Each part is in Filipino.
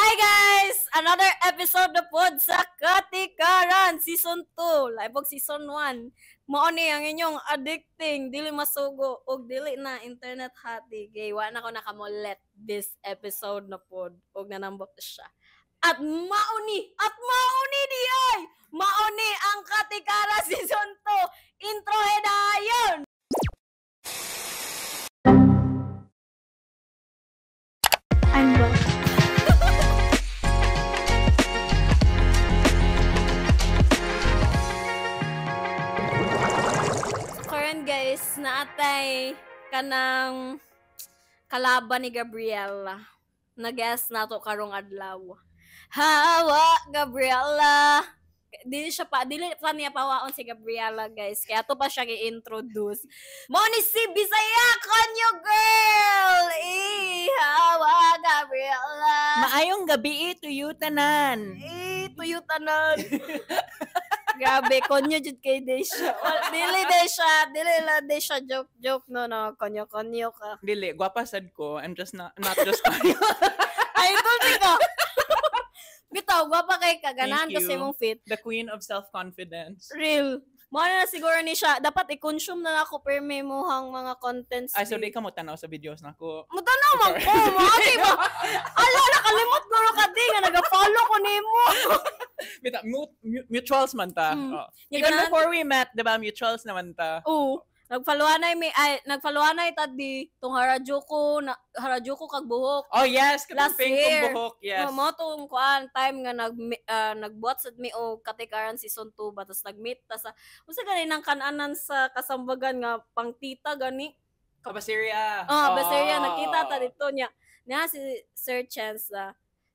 Hi guys! Another episode na pod sa Katikaran Season 2. Live og Season 1. Mao ni ang inyong addicting, dili masugo og dili na internet hati. Gay, wa na ko nakamulet this episode na pod og nanambot siya. At mauni di ay! Mauni ang Katikara Season 2. Intro hedayon! I'm back. Guys, naatay kanang kalaban ni Gabriela. Nag-guess nato karong adlaw. Hawa, Gabriela. Dili pa niya pawaon si Gabriela, guys. Kaya to pa siya i-introduce. Mo ni si Bisaya kanyo girl. Hawa, Gabriela. Maayong gabi tuyo tanan. Tuyo tanan. Grabe, konyo jud kay Desha. Dili Desha joke no konyo ka. Dili, gwapa sad ko. I'm just not just konyo. Ay, tulti ko. Bitaw, gwapa kay kaganahan kasi mong fit. The queen of self-confidence. Real. Mo na siguro ni siya, dapat i-consume na ako per may mohang mga contents. Ay, so di ka mo tanaw sa videos na ko. Mo tanaw man ko, mati ba? Ala, nakalimot ko na kadi nga nag-follow ko nimo. Bita, mutuals man ta. Oh. Even before we met, diba, mutuals naman ta. Oo. Nagfaluanay tadi tong Harajuku kag buhok. Oh yes, last year. Buhok, yes. Mo tong kuan time nga nagbuhat sad mi og Katikaran Season 2 ba tas nagmeet ta sa unsa gani nang kananan sa kasambagan nga pangtita gani. Kabaseria. Baseria nakita ta dito niya. Niya si Sir Chance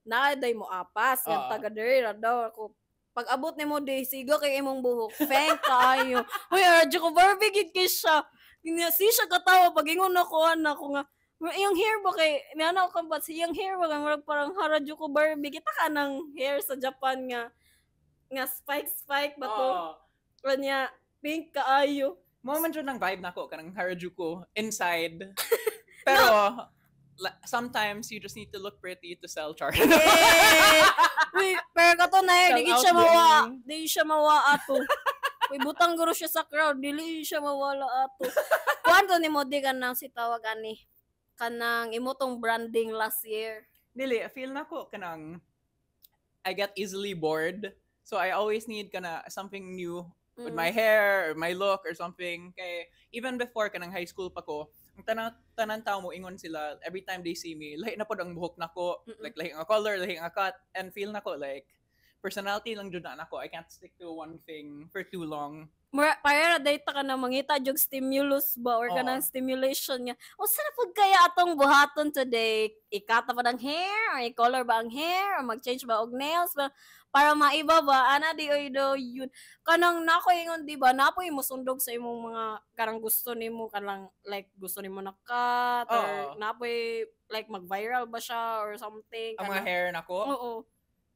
na day mo apas nga taga diri ra daw ako. Pag abot ni mo di, sigo kay imong buhok. Feng kayo. Uy, radyo ko, Barbie, gid kay siya. Siya katawa, pag ingon ako nga, yung hair ba kay, nana ko kampat, yung hair ba, parang haradyo ko, Barbie, kita ka ng hair sa Japan nga spike ba to? Kanya, pink kaayo. Moment yun ng vibe na ko, kanang Harajuku, inside. Pero, sometimes you just need to look pretty to sell chart. Uy, pero kato na di siya mawa ato. Uy, butang guro siya sa crowd, dili siya mawala ato. Kuanto ni mo di kanang si tawag ani kanang imotong branding last year. Dili, feel na ko kanang I get easily bored. So I always need kana something new with my hair or my look or something. Kay even before kanang high school pa ko, ang tanan tao mo ingon sila every time they see me, lahi na pod ang buhok nako, like lahi nga color, lahi nga cut, and feel nako like personality lang jud na nako. I can't stick to one thing for too long. Para data ka na mangita jog stimulus ba or kanang stimulation nga. O sana pud kaya atong buhaton today? Ikata pa ang hair or i-color ba ang hair or mag-change ba og nails ba para maiba ba ana di oy do yun. Kanang nako ingon di ba napoy mo sundog sa imong mga karang gusto nimo kanang like gusto nimo na cut or napoy like mag-viral ba siya or something. Ang mga hair nako? Oo.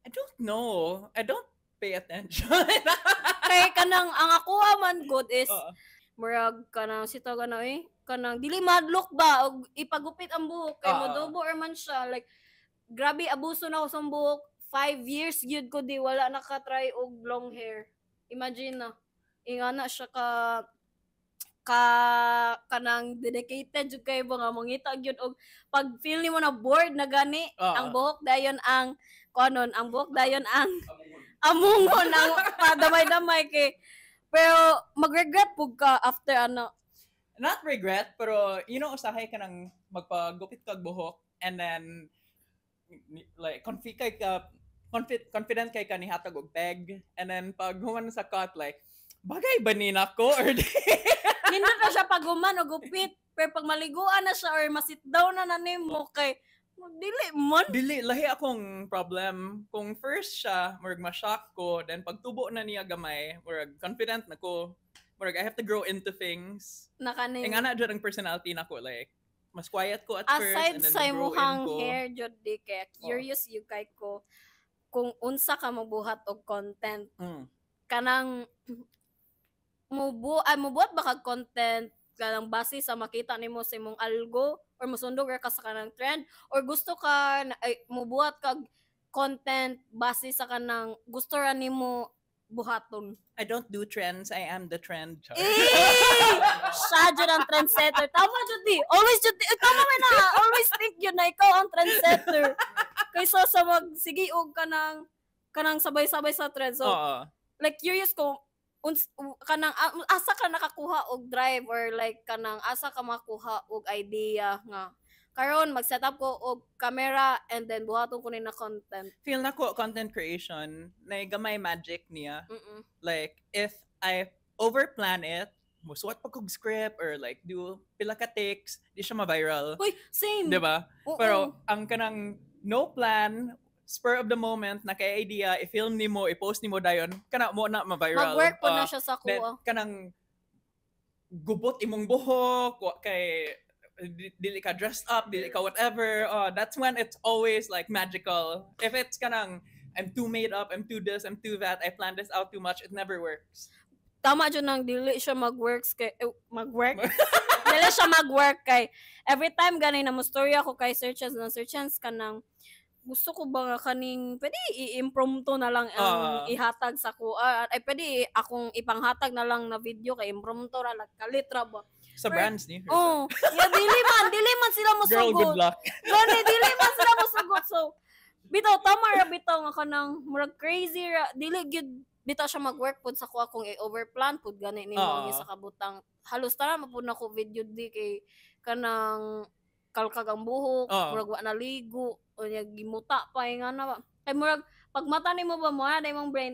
I don't know. I don't pay attention. Kay kanang ang ako man good is murag kanang sitaw gana kanang dili madlock ba og ipagupit ang buhok kay modobo or man siya like grabe abuso na ako sa buhok 5 years gyud ko di wala naka-try og long hair. Imagine na ingana siya kanang dedicated jud kay nga mangita gyud og pag feel nimo na bored na gani ang buhok dayon ang kanon ang buhok dayon ang amungon ang padamay-damay kay pero mag-regret pug ka after ano. Not regret, pero usahay ka nang magpagupit kag buhok and then like confident kay ka ni hatag og peg and then pag human sa cut like bagay ba ni nako or hindi na siya pag human og gupit pero pag maliguan na siya or ma-sit down na nimo kay dili man. Dili, lahi akong problem. Kung first siya, murag ma-shock ko, then pag tubo na niya gamay, murag confident na ko, murag I have to grow into things. Nakanin. Nga na dyan ang personality na ko, like, mas quiet ko at first, aside and then sa grow imuhang in ko. hair, jud di kaya curious you kay ko, kung unsa ka mabuhat og content. Kanang, mubuhat ba kag content kanang base sa makita nimo sa imong algo or musundog ka sa kanang trend or gusto ka mubuhat kag content base sa kanang gusto ra nimo buhaton. I don't do trends. I am the trend. Char. Siya dyan ang trendsetter. Tama dyan di. Always dyan di. Tama man na. Always think yun na ikaw ang trendsetter. Kaysa sa sige og kanang sabay-sabay sa trend. So, like curious ko, kanang asa ka nakakuha og drive or like kanang asa ka makuha og idea nga karon mag-set up ko og camera and then buhaton ko ni na content. Feel na ko content creation na gamay magic niya. Like if I overplan it, musuot pa kog script or like do pila ka takes, di siya ma-viral. Uy, same. Diba? Pero ang kanang no plan, spur of the moment na kay idea, i-film nimo, i-post nimo dayon, kana mo na ma-viral. Mag-work po na siya sa kuha. Kanang gubot imong buhok, kay dili ka dressed up, dili ka whatever. That's when it's always like magical. If it's kanang I'm too made up, I'm too this, I'm too that, I planned this out too much, it never works. Tama dyan nang dili siya mag-works kay dili siya mag-work kay every time ganay na mo story ako kay searches kanang gusto ko ba nga kaning pwede i-impromptu na lang ang ihatag sa ko ay pwede akong ipanghatag na lang na video kay impromptu ra lang kalitra ba sa brands ni. Dili man sila mosugot. Girl, good luck. Gani dili man sila mosugot. So bitaw tama ra bitaw nga kanang murag crazy ra dili gyud bitaw siya mag-work pud sa ko akong i-overplan pud gani nimo sa kabutang. Halos tara mapud na ko video di kay kanang kalkag ang buhok, murag wa naligo o nya gimuta pa nga na ba. Kay murag pag mata nimo ba mo na imong brain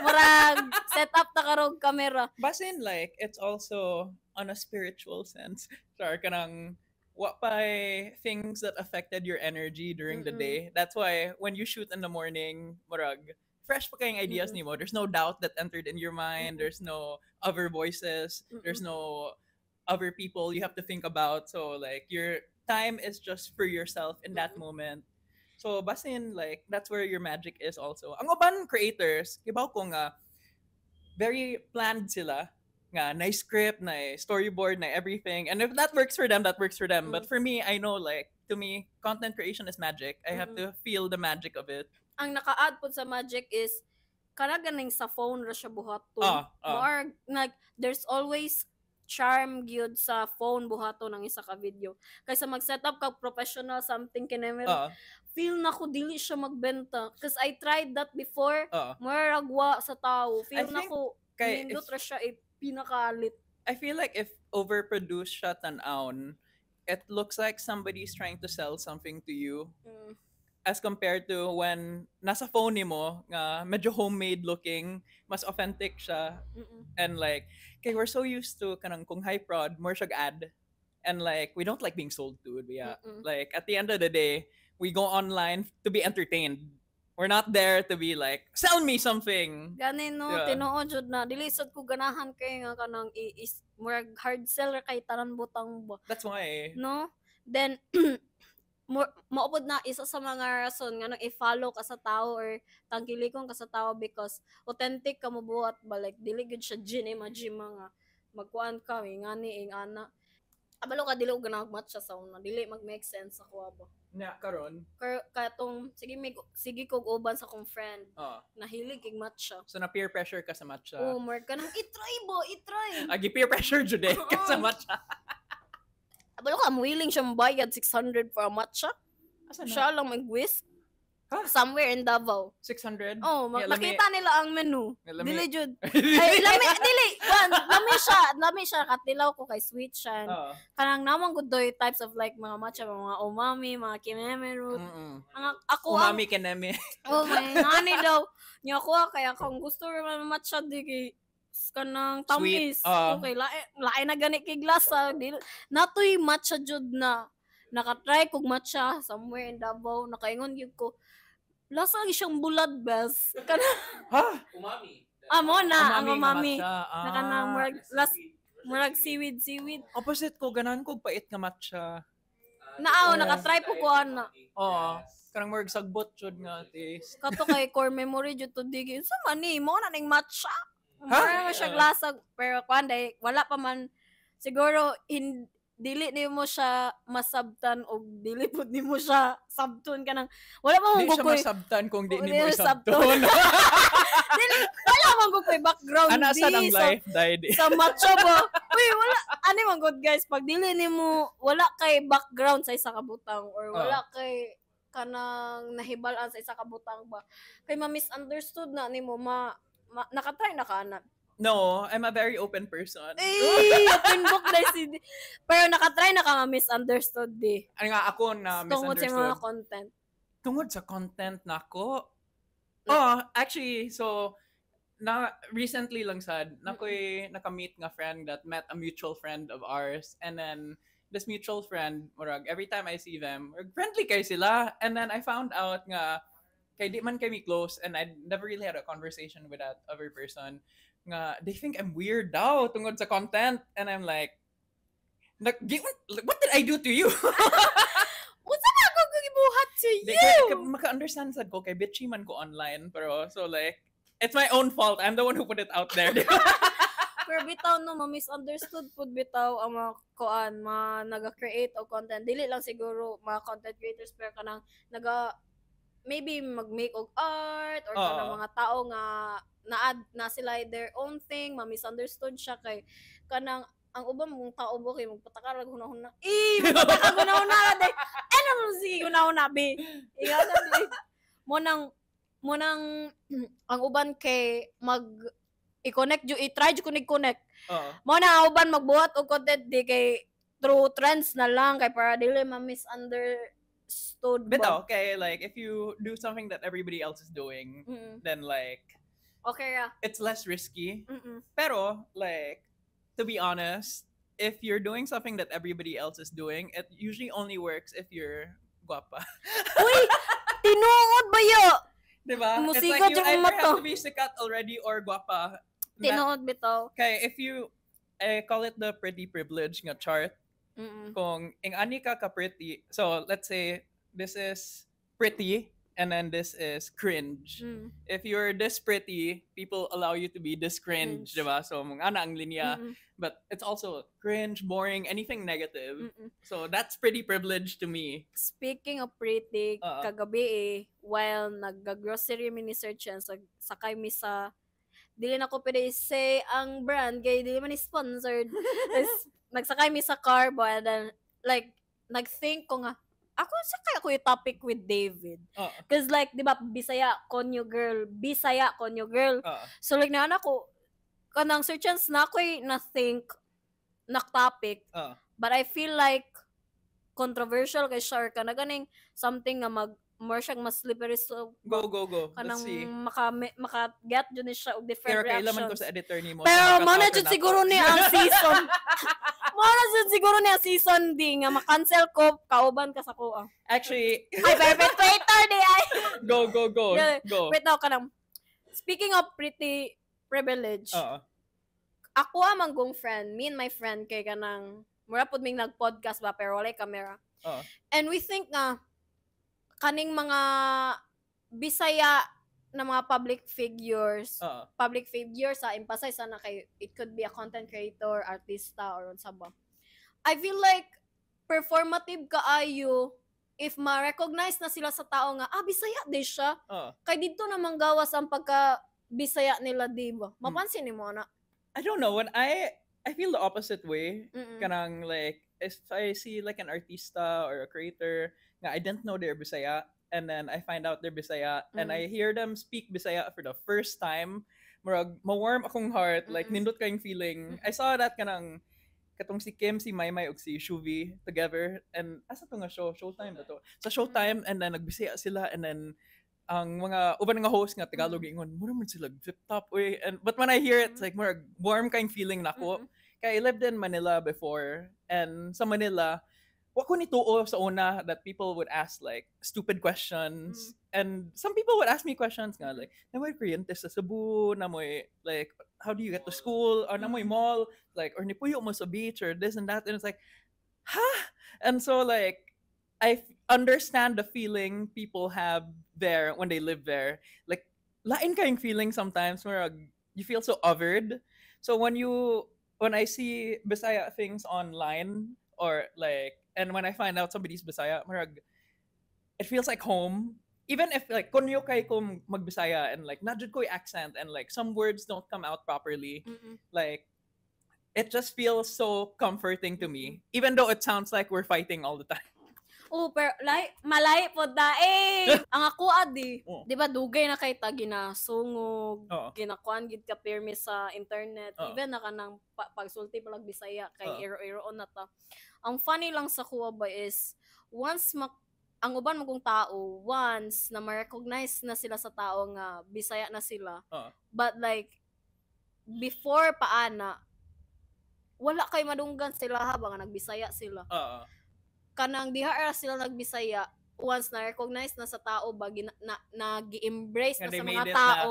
murag set up ta karog camera. Basin like it's also on a spiritual sense. Char kanang what by things that affected your energy during the day. That's why when you shoot in the morning, murag fresh pa kayong ideas nimo. There's no doubt that entered in your mind. There's no other voices. There's no other people you have to think about. So like your time is just for yourself in that moment. So basin like that's where your magic is also. Ang uban creators, kibaw ko nga very planned sila. Nga na script, na storyboard, na everything. And if that works for them, that works for them. But for me, I know like to me, content creation is magic. I have to feel the magic of it. Ang naka-add po sa magic is karaganing sa phone ra siya buhaton. Or like there's always charm gyud sa phone buhaton ng isa ka video. Kaysa mag-set up ka professional something kinemera. Feel na ko dili siya magbenta because I tried that before. Maragwa sa tao. Feel na ko nindot ra siya pinakalit. I feel like if overproduced siya tan-aon, it looks like somebody's trying to sell something to you. As compared to when nasa phone mo nga medyo homemade looking, mas authentic siya. And like kay we're so used to kanang kung high prod, more siya ad. And like we don't like being sold to. Like at the end of the day, we go online to be entertained. We're not there to be like, sell me something. Ganin no, tinuod jud na dili sad ko ganahan kay nga kanang murag hard seller kay tanan butang ba. That's why. No? Then maupod na isa sa mga rason nga nang i-follow ka sa tao or tangkilikon ka sa tao because authentic ka mo buhat ba like dili gud siya gym nga magkuan ka ngani ing ana. Abalo ka dili og ganang match sa una dili mag-make sense sa kuha ba. Nya karon. Katong sige kog uban sa kong friend. Nahilig ig matcha. So na peer pressure ka sa matcha. More ka nang i-try. Agi peer pressure jud ka sa matcha. Abalo ka willing siya mabayad 600 for a matcha. Siya lang mag-whisk. Somewhere in Davao. 600? Nakita nila ang menu. Dili jud. Ay, lami siya. Katilaw ko kay sweet siya. Kanang namang good types of like mga matcha, mga umami, mga kineme root. Ako umami, kineme. May nani daw. Niya ako kaya kung gusto rin matcha, di kay kanang tamis. Okay, lain na gani kay glasa. Natoy matcha jud na. Nakatry kog matcha somewhere in Davao. Nakaingon yun ko. Lasa siyang bulad, bes. Umami. Mo na, ang umami. Nakanang murag seaweed. Opposite ko, ganan ko pait nga matcha. Nakatry po ko ana. Karang murag sagbot jud nga taste. Kato kay core memory jud to digi. Sa mani mo na ning matcha. Mura na siya glasag pero kuanday wala pa man siguro dili nimo siya masabtan o dili pud nimo siya sabton kanang wala mo Di siya gukoy masabtan kung di Di ni mo siya isabton. dili wala man gukoy background Ana sa di ng life died. sa macho ba uy wala ani man good guys pag dili nimo wala kay background sa isa ka butang or wala kay kanang nahibalan sa isa ka butang ba kay ma-misunderstood na nimo nakatry na ka na No, I'm a very open person. open book na si pero nakatry na ka ma-misunderstood di Ano nga ako na tungkol sa mga misunderstood. content Tungod sa content nako. Mm. Oh, actually, so na recently lang sad nakoy nakamit nga friend that met a mutual friend of ours, and then this mutual friend murag every time I see them friendly kay sila, and then I found out nga kay di man kami close, and I never really had a conversation with that other person nga they think I'm weird daw tungod sa content, and I'm like what did I do to you? unsa na ako gibuhat to Di, you maka-understand sad ko kay bitchy man ko online, pero so like it's my own fault. I'm the one who put it out there. pero bitaw no ma-misunderstood pud bitaw ang mga kuan naga-create og content dili lang siguro mga content creators pero kanang maybe mag-make og art or kanang mga tao nga na-add na sila their own thing ma-misunderstood siya kay kanang ang ubang mong tao ba kay magpatakar hunahuna magpatakar hunahuna day ano mo sige hunahuna be iya na di mo nang ang uban kay i-connect i-try jo connect mo na ang uban magbuhat og content di kay through trends na lang kay para dili ma-misunderstood ba Bitaw, okay, like if you do something that everybody else is doing, then like okay it's less risky. Mm-mm. Pero like to be honest, if you're doing something that everybody else is doing, it usually only works if you're guapa. Uy, tinuod ba yo? Diba? It's Musiga like you dyan either mato. have to be sikat already or guapa. Tinuod bitaw. Okay, if you I call it the pretty privilege nga chart. Kung ing ani ka pretty, so let's say this is pretty and then this is cringe. If you're this pretty, people allow you to be this cringe, diba? So mga ana ang linya, but it's also cringe, boring, anything negative. So that's pretty privilege to me. Speaking of pretty, kagabi while nag-grocery mini search yan, sakay mi sa dili na ko pwede say ang brand kay dili man sponsored. Nagsakay mi sa car and then like nag-think ko nga ako sakay ako yung topic with David. Cause like, di ba, Bisaya, konyo girl. So like, naana ko, kanang searchans na ako'y na-think, na-topic. But I feel like, controversial kay Shar ka na ganing something nga more siyang mas slippery so Go. kanang Let's see. maka-get dyan siya og different Pero kailaman ko reactions. sa editor ni mo. Pero mo na dyan siguro niya ang season. siguro niya season D nga ma-cancel ko kauban ka sa ko. Actually, Ay perpetrator di ay. go. Wait now kanang speaking of pretty privilege. Ako amang gong friend, me and my friend kay kanang mura pud ming nag-podcast ba pero wala camera. And we think nga kaning mga Bisaya na mga public figures sa emphasize na kay it could be a content creator, artista or unsa ba. I feel like performative kaayo if ma-recognize na sila sa tao nga Bisaya di siya. Kay dito na manggawas ang pagka Bisaya nila di ba. Mapansin nimo na. I don't know, when I feel the opposite way. Kanang like if I see like an artista or a creator nga I didn't know they're Bisaya, and then I find out they're Bisaya, and I hear them speak Bisaya for the first time, murag ma-warm akong heart, like nindot kayong feeling. I saw that kanang katong si Kim, si Maymay ug si Shuvi together, and asa to nga Showtime ba to? Sa Showtime, and then nagbisaya sila, and then ang mga uban nga host nga Tagalog ingon, mura man sila flip top oy. And but when I hear it, it's like murag warm kayong feeling nako. Kaya I lived in Manila before, and sa Manila, wako nituo sa una that people would ask like stupid questions, and some people would ask me questions nga like, namoy kuryente sa Cebu, namoy like, how do you get to school, or namoy mall, like, or nipuyo mo sa beach, or this and that, and it's like, huh? And so like, I understand the feeling people have there when they live there, like, lain kayong feeling sometimes where you feel so othered. So when I see Bisaya things online, or like, and when I find out somebody's Bisaya, murag, it feels like home. Even if like kunyo kay ko magbisaya and like not jud ko yung accent and like some words don't come out properly, like it just feels so comforting to me, even though it sounds like we're fighting all the time. Oh, pero malay po dae. Ang ako adi, Oh. 'di ba dugay na kay ta ginasungog, Oo. ginakuan gid ka pirmi sa internet. Oo. Even na kanang pagsulti palag Bisaya kay Oo. iro-iroon na ta. Ang funny lang sa kuha ba is once ang uban mong tao, once na ma-recognize na sila sa tao nga Bisaya na sila. Oo. But like before paana wala kay madunggan sila habang nagbisaya sila. Kanang diha ra sila nagbisaya once na recognize na sa tao ba gi-embrace na sa mga tao.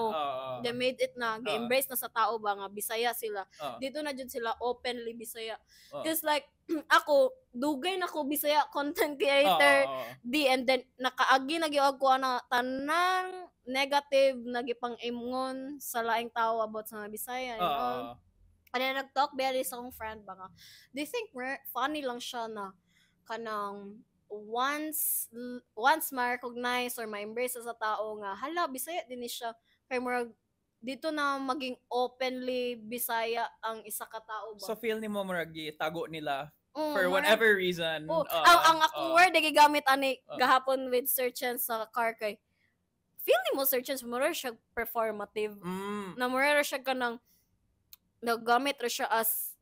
They made it na gi-embrace na sa tao ba nga Bisaya sila. Dito na jud sila openly Bisaya. Cause like ako dugay na ko Bisaya content creator and then nakaagi na gyud ko na tanang negative nagipang-imngon sa laing tao about sa mga Bisaya and all. And then nag-talk very sa akong friend ba nga. Do you think funny lang siya na kanang once ma-recognize or ma-embrace sa tao nga hala Bisaya din ni siya kay murag dito na maging openly Bisaya ang isa ka tao ba. So feel ni mo murag tago nila for whatever reason. Ang akong word gigamit ani gahapon with search engine sa car kay feel ni mo search engine mura siya performative. Na mura siya kanang nagamit ra siya as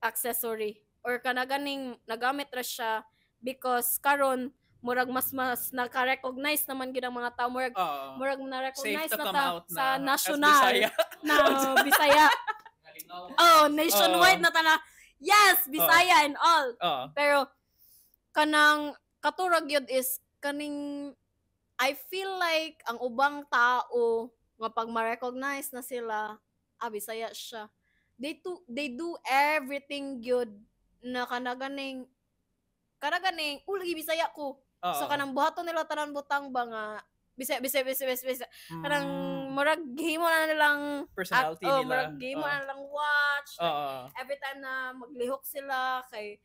accessory or kanaganing nagamit ra siya because karon murag mas naka-recognize naman gid ang mga tao murag na-recognize na ta sa national na Bisaya. Nationwide na ta na yes Bisaya and all. Pero kanang katurag yun is kaning I feel like ang ubang tao nga pag ma-recognize na sila Bisaya siya they do everything good na kanaganing ulagi Bisaya ko. So kanang buhaton nila tanan butang ba nga Bisaya. Kanang murag himo na nilang personality nila. Murag himo na nilang watch. Every time na maglihok sila kay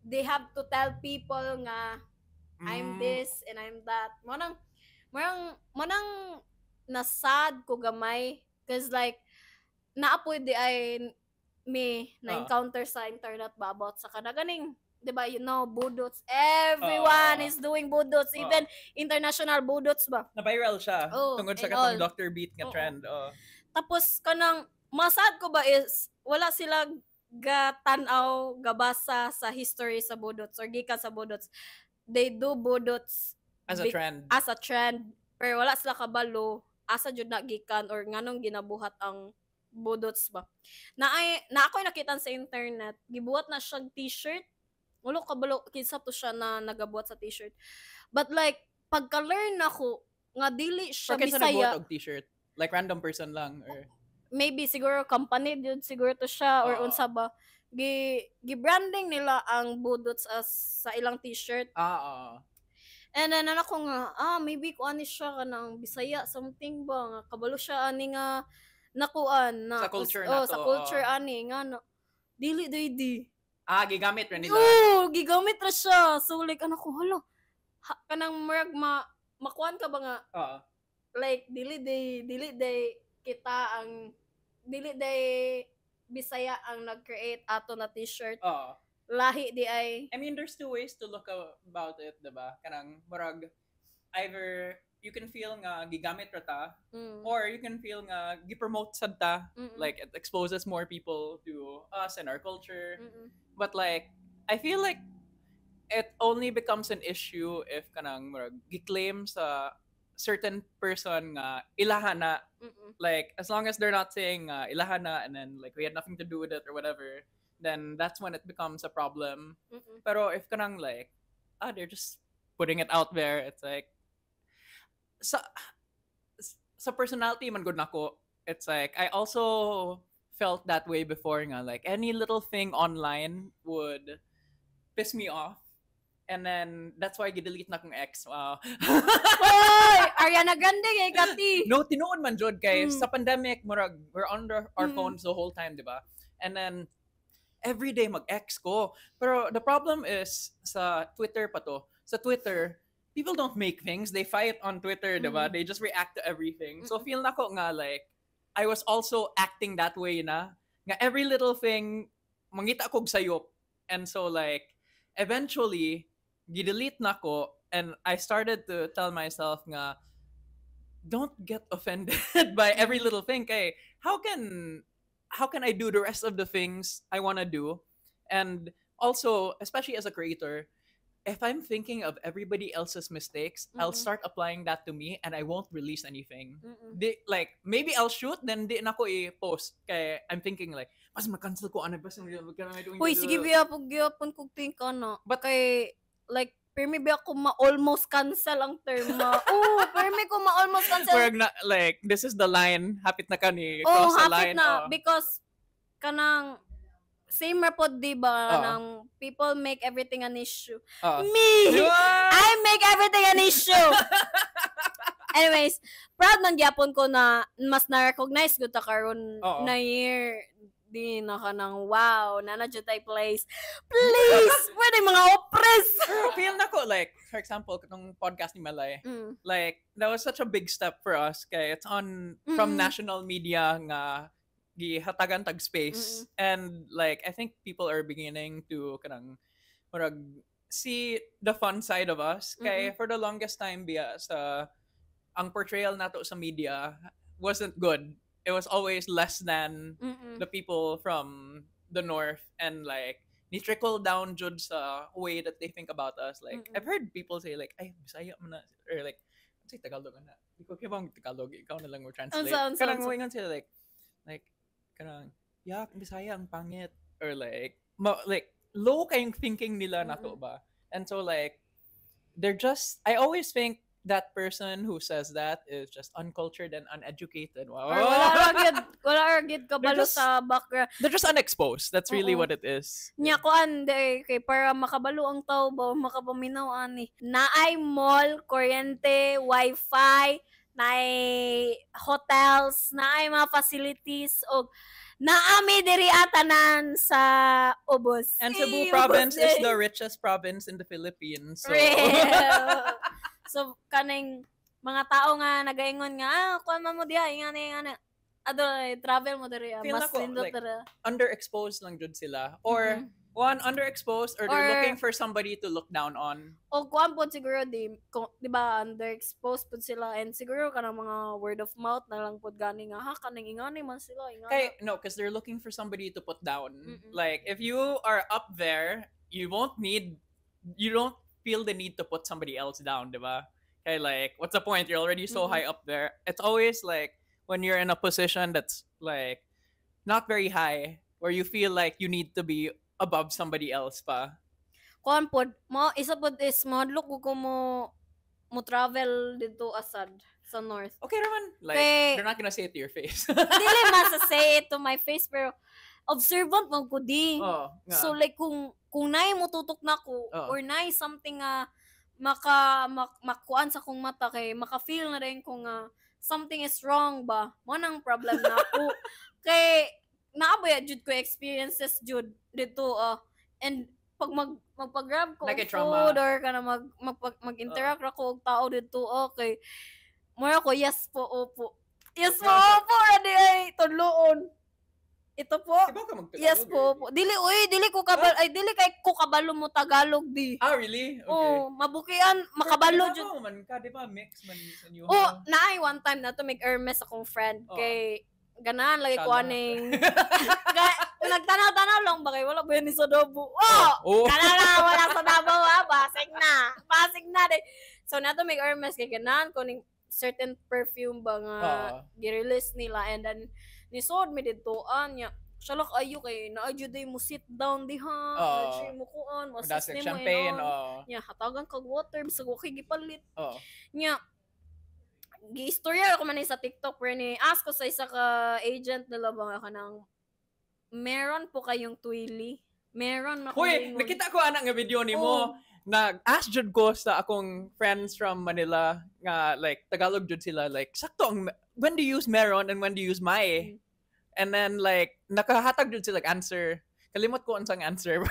they have to tell people nga I'm this and I'm that. Manang nasad ko gamay cause like naapoy di ay na-encounter sa internet ba about sa kanaganing, di ba, budots. Everyone is doing budots. Even international budots ba? Na-viral siya. Tungod sa katong Dr. Beat nga trend. Tapos, kanang, masad ko ba is, wala sila gatanaw, gabasa sa history sa budots or gikan sa budots. They do budots as a trend. Pero wala sila kabalo, asa jud na gikan or nganong ginabuhat ang budots ba. Na ako'y nakita sa internet, gibuhat na siyang t-shirt. Wala kabalo kinsa to siya na nagabuhat sa t-shirt. But like pagka-learn ako nga dili siya Bisaya. Bisaya. Og t-shirt? Like random person lang or maybe siguro company yun siguro to siya or unsa ba. Gi-branding nila ang budots as sa ilang t-shirt. And then ako nga, maybe ko ani siya kanang Bisaya something ba nga kabalo siya ani nga nakuan na sa culture na to. Sa culture ani nga na dili gigamit ra nila. Gigamit ra siya. So like ano ko hala. Kanang murag makuan ka ba nga? Like dili day kita ang dili day Bisaya ang nag-create ato na t-shirt. Lahi di ay. I mean there's two ways to look about it, diba? Kanang murag either you can feel nga gigamit ra ta or you can feel nga gi-promote sad ta, like it exposes more people to us and our culture. But like I feel like it only becomes an issue if kanang murag gi-claim sa certain person nga ilahana. Like as long as they're not saying ilahana and then like we had nothing to do with it or whatever, then that's when it becomes a problem. Pero if kanang like they're just putting it out there, it's like sa personality man good nako, it's like I also felt that way before nga, like any little thing online would piss me off and then that's why gidelete na kong ex. Wow. Hoy, Ariana Grande kay Kati. No, tinuod man jud kay sa pandemic murag we're on our phones the whole time, diba? And then everyday mag-ex ko. Pero the problem is sa Twitter pa to. Sa Twitter, people don't make things. They fight on Twitter, diba? They just react to everything. So feel na ko nga like, I was also acting that way na. Nga every little thing, mangita kog sayop. And so like, eventually, gidelete na ko, and I started to tell myself nga, don't get offended by every little thing. Kay, how can I do the rest of the things I want to do? And also, especially as a creator, if I'm thinking of everybody else's mistakes, I'll start applying that to me and I won't release anything. Like, maybe I'll shoot, then di na ko i-post. Kaya I'm thinking like, mas ma-cancel ko, ano ba? Uy, sige biya, pag-yapon kong think ano. But kay, like, permi ba ako ma-almost cancel ang term mo? Oh, permi ko ma-almost cancel. Where like, this is the line, hapit na ka ni, oh, cross the hapit line. na, because, kanang, same report, diba, nang people make everything an issue. Me! I make everything an issue! Anyways, proud man gyapon ko na mas na-recognize ko ta karon na year. Di na ka ng wow, nanadyo tayo place. Please! Pwede mga oppress! Feel na ko, like, for example, katong podcast ni Malay, like, that was such a big step for us. Kaya it's on, from national media nga, gihatagan tag space. And, like, I think people are beginning to, kanang, murag, see the fun side of us. Kaya for the longest time, biya, sa, ang portrayal nato sa media wasn't good. It was always less than the people from the north, and like ni trickle down jud sa way that they think about us. Like I've heard people say like, ay Bisaya man na, or like say Tagalog na. Di ko kibang Tagalog, ikaw na lang mo translate. Kanang moingon sila like kanang yak Bisaya ang pangit, or like like low kayong thinking nila nato ba. And so like they're just, I always think that person who says that is just uncultured and uneducated. Wow. Wala agad kabalo sa background. They're just unexposed. That's really what it is. Nya ko ande kay para makabalo ang tao ba makapaminaw ani. Naay mall, kuryente, wifi, naay hotels, naay mga facilities og naami diri atanan sa ubos. And Cebu province is the richest province in the Philippines. So so kaning mga tao nga nagaingon nga kuan man mo diha ingani travel mo diri mas lindot like, diri. Underexposed lang jud sila, or one underexposed, or they're looking for somebody to look down on. O kuan po siguro di ba underexposed pud sila, and siguro kanang mga word of mouth na lang pud gani nga ha kaning ingani man sila ingani. Kay no, because they're looking for somebody to put down. Like if you are up there, you don't feel the need to put somebody else down, diba? Okay, like, what's the point? You're already so high up there. It's always like when you're in a position that's like not very high, where you feel like you need to be above somebody else pa. Kuan pod, isa pod is madlok ko mo travel dito asad sa north. Okay naman, like they're not gonna say it to your face. Dili man sa say it to my face, pero observant man ko di. So like kung naay mo tutok na ko, or naay something makuan sa kong mata, kay maka-feel na rin kung something is wrong ba, mo nang problem na ako. Kay naaboy jud ko experiences jud dito and pag magpag-grab ko like food or kana mag-interact ako og tao dito, okay mura ko yes po opo ready ay tudloon. Ito po. Yes po. Dili ko kabalo mo Tagalog di. Ah, really? Okay. Oh, mabukian, makabalo jud. Man ka, di ba? Mix man sa inyo. Oh, naay one time na to make Hermes akong friend kay ganahan lagi ko aning nagtanaw-tanaw lang ba kay wala ba yun sa Davao. Kanala wala sa Davao basig na de. So nato make Hermes kay ganahan ko ning certain perfume ba nga gi-release nila, and then nisod mi dito anya salak ayo kay naadyo day mo sit down diha mo kuan that's like champagne nya hatagan kag water bisag okay gipalit nya gi-istorya ako man sa TikTok pero ni ask ko sa isa ka agent nila ba nga kanang meron po kayong tuili meron na Hoy, nakita ko anak nga video nimo. Nag-ask jud ko sa akong friends from Manila nga like Tagalog jud sila, like sakto ang when do you use meron and when do you use mae? And then like nakahatag jud sila like answer. Kalimot ko unsang answer.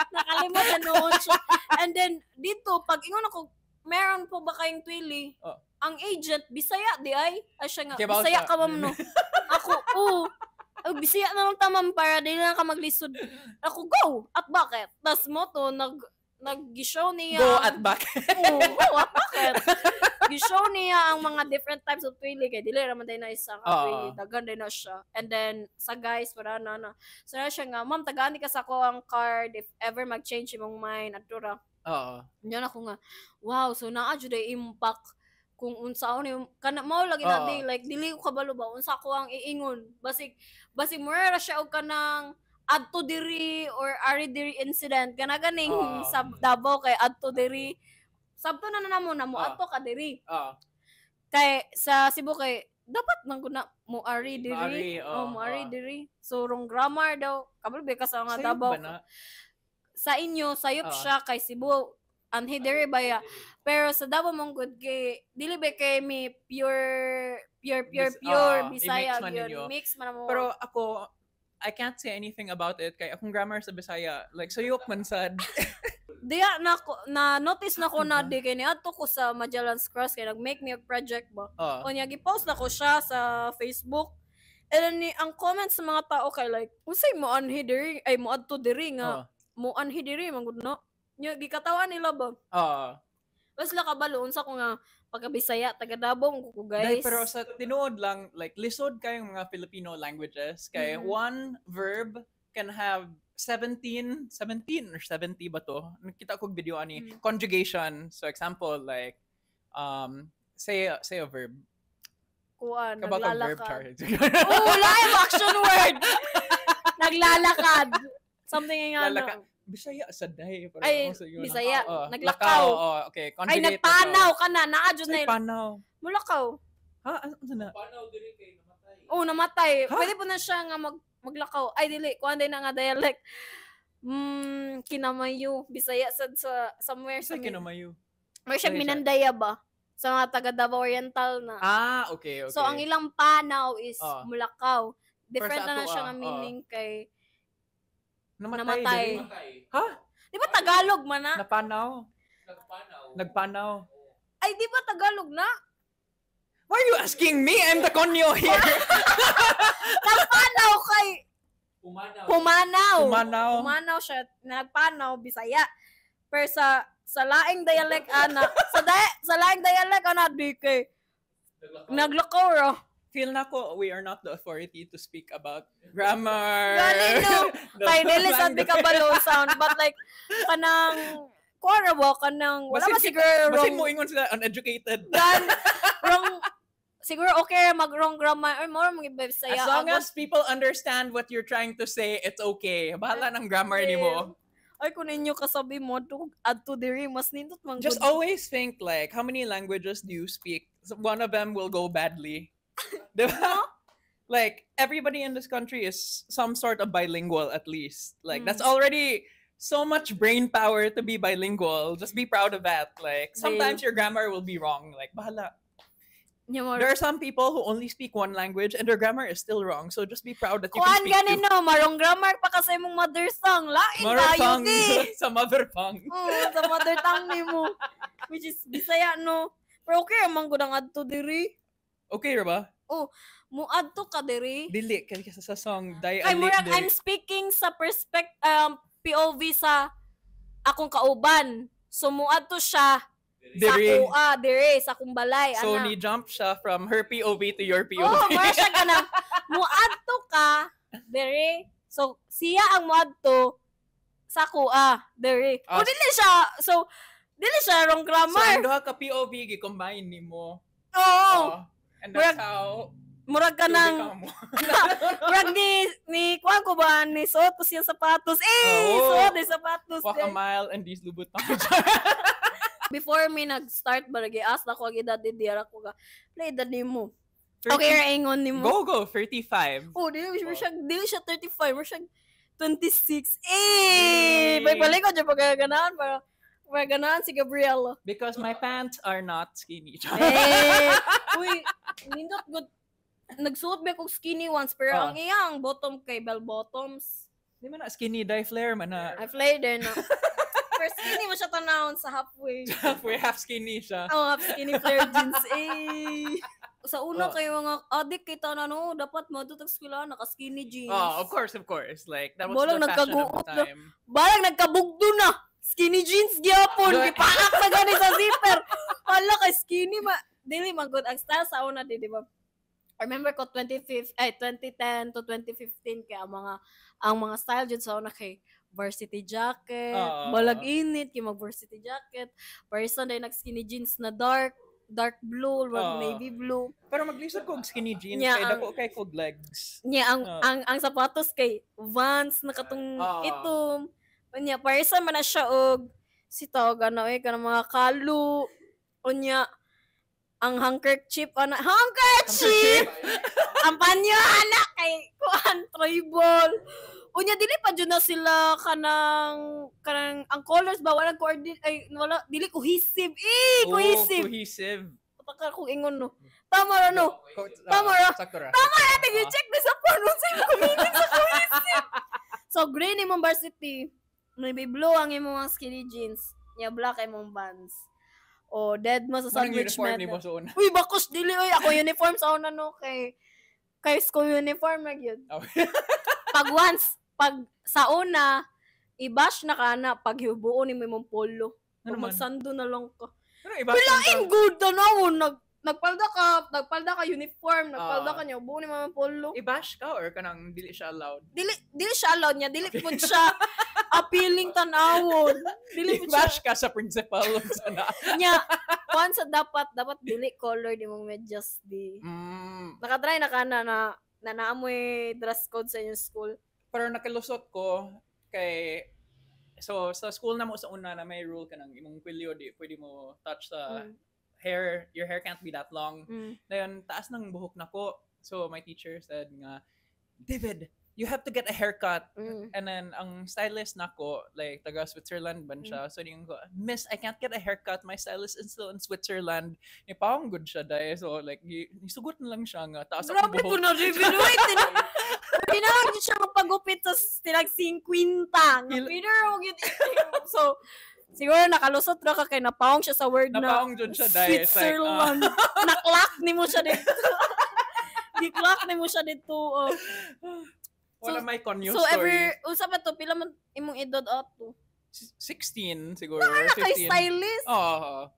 Nakalimot na noon siya. And then, dito, pag ingon ako, meron po ba kayong twili? Oh. Ang agent, Bisaya di ay? Ay siya nga, Kibaw Bisaya siya. ka ma'am no? Ako, Bisaya na lang tamam para di na ka maglisod. Ako, go! At bakit? Tas mo to, nag-show niya. Go at back. Go at bakit? Gi-show niya ang mga different types of twili kay dili raman day na isa ka twili, dagan day na siya. And then sa guys para na. So na siya nga, ma'am tagani ka sa ko ang card if ever mag-change imong mind adto ra. Oo. Diyan ako nga, wow, so naa jud ay impact kung unsaon ni kana mao lagi na day like dili ko kabalo ba unsa ko ang iingon. Basig mura ra siya og kanang adto diri or ari diri incident kana ganing sa Davao kay adto diri sabto na namo adto ka diri. Kay sa Cebu kay dapat nang guna mo ari diri. Mo ari diri. So wrong grammar daw. Kabalo ba ka sa nga Davao. Sa inyo sayop siya kay Cebu anhi diri baya. Pero sa Davao mong good kay dili ba kay mi pure Bisaya yun. Mix man mo. Pero ako I can't say anything about it kay akong grammar sa Bisaya like sayop man sad. Diya na notice na ko na di kay niadto ko sa Magellan's Cross kay nag-make me a project ba. O niya gi-post na ko siya sa Facebook. And then ang comments sa mga tao kay like unsay mo anhi diri ay mo adto diri nga mo anhi diri man gud no. Nya gikatawan nila ba? Bas la kabalo unsa ko nga pagka-Bisaya taga Davao ko guys. Pero sa tinuod lang like lisod kayong mga Filipino languages kay one verb can have 17 or 70 ba to? Nakita ko video ani conjugation. So example like say a verb. Kuan naglalakad. live action word. Naglalakad. Something nga ano. Bisaya sa day. Ay, Bisaya. Naglakaw. Okay. Ay, nagpanaw ka na. Naadjud na. Panaw. Mulakaw. Ha? Ano na? Panaw diri kay namatay. Namatay. Pwede po na siya nga maglakaw. Ay, dili. Kuhan din na nga dialect. Kinamayo. Bisaya sa somewhere. Sa kinamayo. May siya Minandaya ba? Sa mga taga Davao Oriental na. Okay. So, ang ilang panaw is mulakaw. Different Sa na ato, siya nga meaning kay namatay. Ha? Di ba Tagalog man na? Napanaw. Nagpanaw. Ay, di ba Tagalog na? Why are you asking me? I'm the konyo here. Nagpanaw kay Pumanaw. Pumanaw siya. Nagpanaw, Bisaya. Pero sa laing dialect ana, sa laing dialect ana di kay naglakaw ra. Feel na ko, we are not the authority to speak about grammar. Ganino. Kay dili sad di ka balon sound but like kanang kuwara kanang wala ba siguro Basin mo ingon sila uneducated. Wrong siguro okay mag-wrong grammar or more mga Bisaya. As long as people understand what you're trying to say, it's okay. Bahala ng grammar nimo. Ay kung ninyo kasabi mo adto diri mas nindot man Just always think like how many languages do you speak? One of them will go badly. Diba? Like everybody in this country is some sort of bilingual at least. Like that's already so much brain power to be bilingual. Just be proud of that. Like sometimes your grammar will be wrong. Like bahala. There are some people who only speak one language and their grammar is still wrong. So just be proud that you can speak two. Marong grammar pa kasi mong mother tongue. Lain tayo di. Sa mother tongue. Sa mother tongue ni mo. Which is Bisaya no. Pero okay amang gudang adto diri. Okay ra ba? Muadto ka diri. Dili kasi sa song I'm speaking sa POV sa akong kauban. So muadto siya diri. Sa akong balay. So ni jump siya from her POV to your POV. Mara siya ka na muadto ka diri. So siya ang muadto sa diri. Dili siya wrong grammar. So ang duha ka POV gi-combine nimo. And that's how murag ka ng murag ni kuan ko ba ni suot ko siyang sapatos suot ni sapatos walk a mile and these Louboutins. Before me nag-start ba nag-ask na ko ang edad dira ko ga play edad nimo okay ra ingon nimo go 35 dili siya 35 mo siya 26 balik ko dyan pagkaganahan para ganaan si Gabriela. Because my pants are not skinny. Uy, nindot good nagsuot ba kong skinny ones pero ang iyang bottom kay bell bottoms. Di man na skinny dye flare man na. I flared din na. Pero skinny mo siya tanawon sa halfway. Halfway half skinny siya. Oh, half skinny flare jeans. Eh. Sa una kayo mga adik kita na no, dapat mo tutog skwela naka skinny jeans. Oh, of course. Like that was Balang the fashion of the time. Balang nagkabugdo na. Skinny jeans gyapon, gipaak na gani sa zipper. Hala kay skinny dili man good ang style sa una di ba? I remember ko 2010 to 2015 kay ang mga style jud sa una kay varsity jacket, balag init kay mag varsity jacket. Person day nag skinny jeans na dark blue or navy blue. Pero maglisod ko og skinny jeans kay dako kay kog legs. Ang sapatos kay Vans na katong itom. Unya person man na siya og sitawag kanang mga kalu. Unya ang handkerchief ang panyo anak kay kuan tribal. Unya dili pa jud na sila kanang ang colors ba wala coordinate wala dili cohesive cohesive pataka ko ingon no tama ra sakto ra tingin check na sa phone sa meaning sa cohesive. So green imong varsity navy blue ang imong skinny jeans nya black imong Vans. O dead mo sa sandwich method. Uy bakos dili oy ako uniform sa una no kay school uniform na gyud. Pag sa una, i-bash na ka na pag hibuo ni mo imong polo. Pag magsando na lang ka. Pilain good na nagpalda ka uniform, nagpalda ka niya, buo ni mo imong polo. I-bash ka or kanang dili siya allowed? Dili siya allowed niya, dili pud siya appealing tanawon. Dili pud i-bash ka sa principal sana. Nya, once dapat dili color di mong medyas di. Nakatry na ka na naamoy dress code sa inyong school. Pero nakilusot ko kay so sa school na mo sa una na may rule kanang imong kwelyo di pwede mo touch sa hair, your hair can't be that long. Dayon taas ng buhok nako. So my teacher said nga, David, you have to get a haircut. And then ang stylist nako like taga Switzerland ban siya. So yung ko, Miss, I can't get a haircut. My stylist is still in Switzerland. Ni paong good siya dai. So like isugot na lang siya nga taas ang buhok. Grabe ko na David. Wait, tinawag siya magpagupit sa tilag 50. Peter, so, siguro nakalusot ra ka kay napaong siya sa word na napaong dun siya dahil. Switzerland. Naklak ni mo siya dito. Giklak ni mo siya dito. Wala may konyo so story. Usa pa to, pila man imong edad ato? 16 siguro. Wala kay stylist? Oo.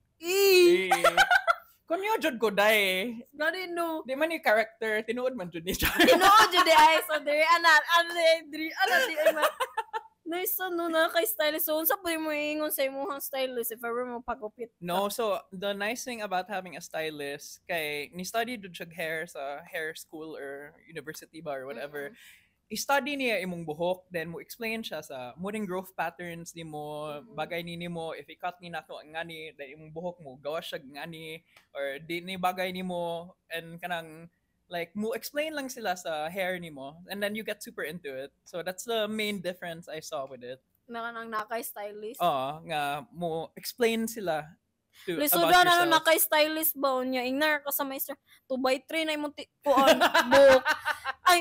Konyo jud ko dai. Gani no. Di man ni character, tinuod man jud ni siya. Tinuod jud di ay so diri ana di ay man. Nice no na kay stylist. So unsa pa mo ingon sa imong stylist if ever mo pagupit? No, so the nice thing about having a stylist kay ni study jud siya hair sa hair school or university ba or whatever. I-study niya imong buhok, then mo explain siya sa modern growth patterns ni mo, bagay ni mo, if i-cut ni nato ang ngani, then imong buhok mo, gawa siya ngani, or di ni bagay ni mo, and kanang, like, mo explain lang sila sa hair ni mo, and then you get super into it. So that's the main difference I saw with it. Nang nakay-stylist? Oo, nga, mo explain sila Liso na nakay-stylist ba niya? Ingnar ka sa maestro. 2x3 na imong kuan book. Ay,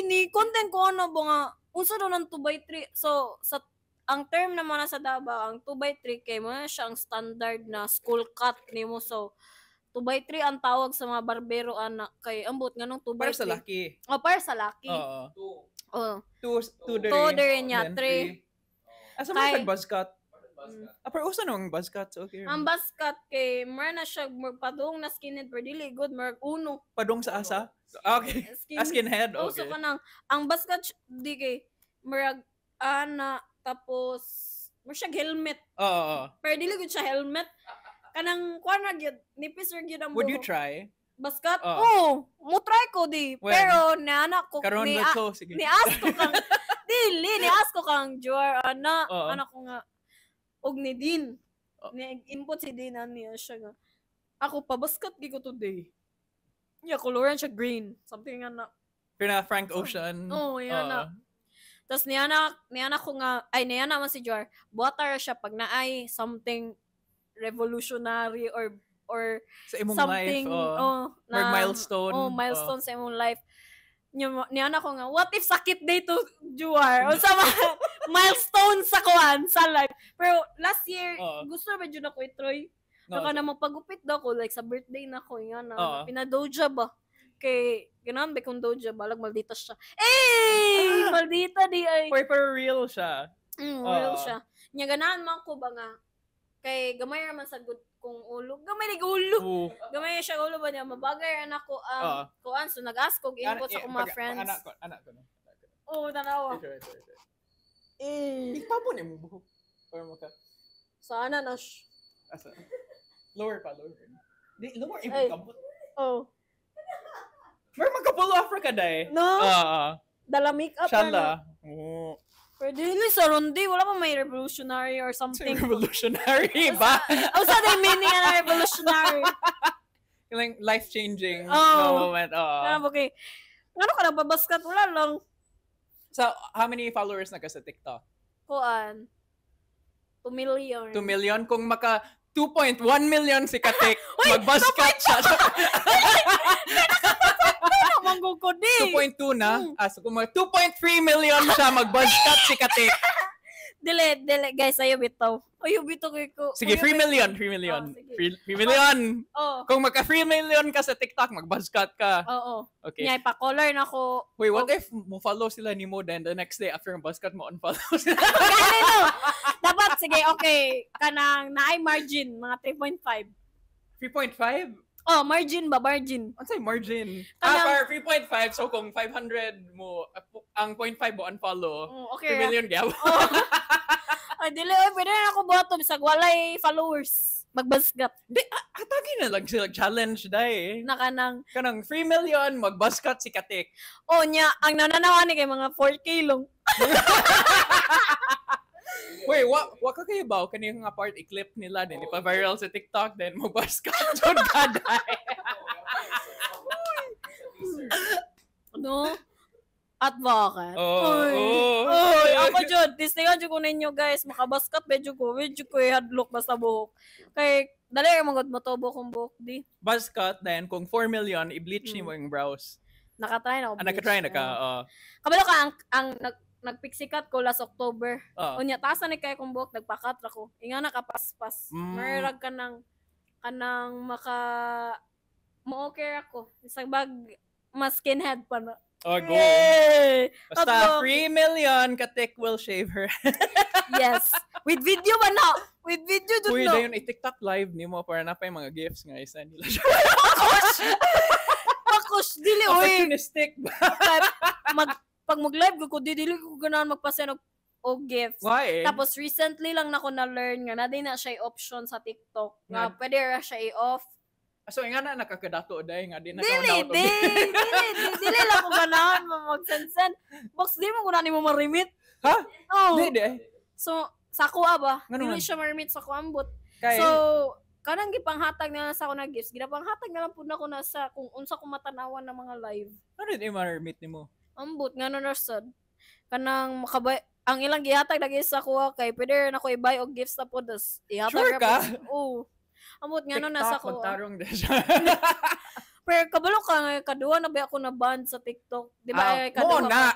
ni content ko ano ba nga unsa daw ng 2x3. So ang term naman na sa Davao, ang 2x3 kay mo na siya ang standard na school cut nimo. So 2x3 ang tawag sa mga barbero anak kay ambot nganong 2x3. Para sa laki. Para sa laki. Oo. 2 dere niya 3. Asa man kag buzz cut? Pero usa nang buzz cut, okay. Ang buzz cut kay na siya magpadung na skinhead pero dili good mark uno. Padung sa asa? Okay. Skinhead, okay. So kanang ang buzz cut di kay marag ana tapos mo siya helmet. Oo. Pero dili good siya helmet. Kanang kuan ra gyud nipis ra gyud ang buhok. Would you try? Buzz cut? Mo try ko di. When? Pero anak ko karon so sige. Ni-ask ko kang Joar anak ko nga og ni Din. Ni-input si Din niya siya nga. Ako pa basket gi ko today. Yeah, coloran siya green. Something nga na. Pina Frank Ocean. Yan na. Tapos niya ko nga, niya naman si Joar, buhatar siya pag naay something revolutionary or or Sa imong something life, or milestone. Milestone sa imong life. Niya ko nga, what if sakit day to Juar? O sa milestone sa kuan sa life. Pero last year, gusto na ba dyan ako i-try? Baka na magpagupit daw ko, like sa birthday na ko, nga na, pinadoja ba? Kay, ganahan ba kung doja, balag maldita siya. Maldita di ay. For real siya. Real siya. Nya ganahan man ko ba nga, kay gamay naman sa good kong ulo. Gamay ni ulo. Gamay siya ulo ba niya, mabagay anak ko, kuan, so nag-ask ko, input sa akong mga friends. Anak ko. Tanawa. Itapon mo buhok. Or mo ka. Sana na Asa? Lower. Di, lower Ay. kabot. Mer magka-pull off ka dai. No. Dala makeup Shala. Pero dili sa rundi, wala pa may revolutionary or something. Revolutionary ba? Sa the meaning na revolutionary. Like life-changing moment. Okay. Ano ka nagbabaskat? Wala lang. So, how many followers na ka sa TikTok? Kuan. 2 million. 2 million? Kung maka 2.1 million si Katik, magbaskat siya. Manggong ko di. 2.2 na? So kung 2.3 million siya, magbaskat si Katik. Dili, guys, ayo bitaw. Ayo bitaw ko. Sige, 3 million. 3 million. Kung magka 3 million ka sa TikTok, magbaskat ka. Oo. Okay. Nya ipa-color na ko. Wait, what if mo follow sila ni mo then the next day after ng baskat mo unfollow sila? Ganito. Dapat, sige, okay. Kanang naay margin, mga 3.5. 3.5? Margin ba? Margin. Ano sa'yo margin? Kanang, 3.5. So kung 500 mo, ang 0.5 mo unfollow, okay, 3 million gyabo. Ay, dili, pwede na ako buhato. Bisag walay followers. Magbaskat. Di, atagi na lang sila challenge dahil. Kanang 3 million, magbaskat si Katik. nya, ang nananawa ni kay mga 4K long. Wait, wa ka kayo ba? Kanina nga part, i-clip nila din. Ipa-viral sa TikTok, then magbaskat dyan ka dahil. No? Advocate. Ako dyan. Tistingan dyan ko ninyo, guys. Makabaskat, medyo ko i-hadlock basta buhok. Kay, dali yung mga motobo kong buhok, di. Baskat, then kung 4 million, i-bleach niyo yung brows. Nakatry na ako. Nakatry na ka, Kabalo ka, ang nagpiksikat ko last October. Unya, taas na ni kaya kong buhok, nagpakatra ko. Inga nakapaspas. Marag ka ng mo-okay ako. Isang bag, mas skinhead pa na. Go. Basta 3 million, Katik will shave her. Yes. With video ba na? With video dun Uy, no? dayon i-TikTok live ni mo para na pa yung mga gifts nga isa nila. Pakush, dili, uy. Opportunistic ba? Pag mag-live ko, dili ko ganahan magpasend og gifts. Why? Tapos recently lang na ko na-learn nga na din na siya option sa TikTok nga pwede ra siya i-off. So nga na nakakadato dahil nga di na Dili lang ko ganahan mag-send. Box di mo ko na nimo ma-remit. Ha? Di. So sa kuha ba? Ganun. Dili siya ma-remit sa kuambot. Kay So kanang gipanghatag na sa ako na gifts, ginapanghatag na lang pud na ko na sa kung unsa ko matanawan ng mga live. ano di ma-remit nimo? Ambot nga na sad. Kanang makabay ang ilang gihatag lagi sa kuha kay pwede na ko i-buy og gifts ta pod ihatag. Sure ka? Oo. Ambot nga na sa kuha. Magtarong din siya. Pero kabalo ka nga kaduha na ba ako na ban sa TikTok? Di ba kaduha? Na.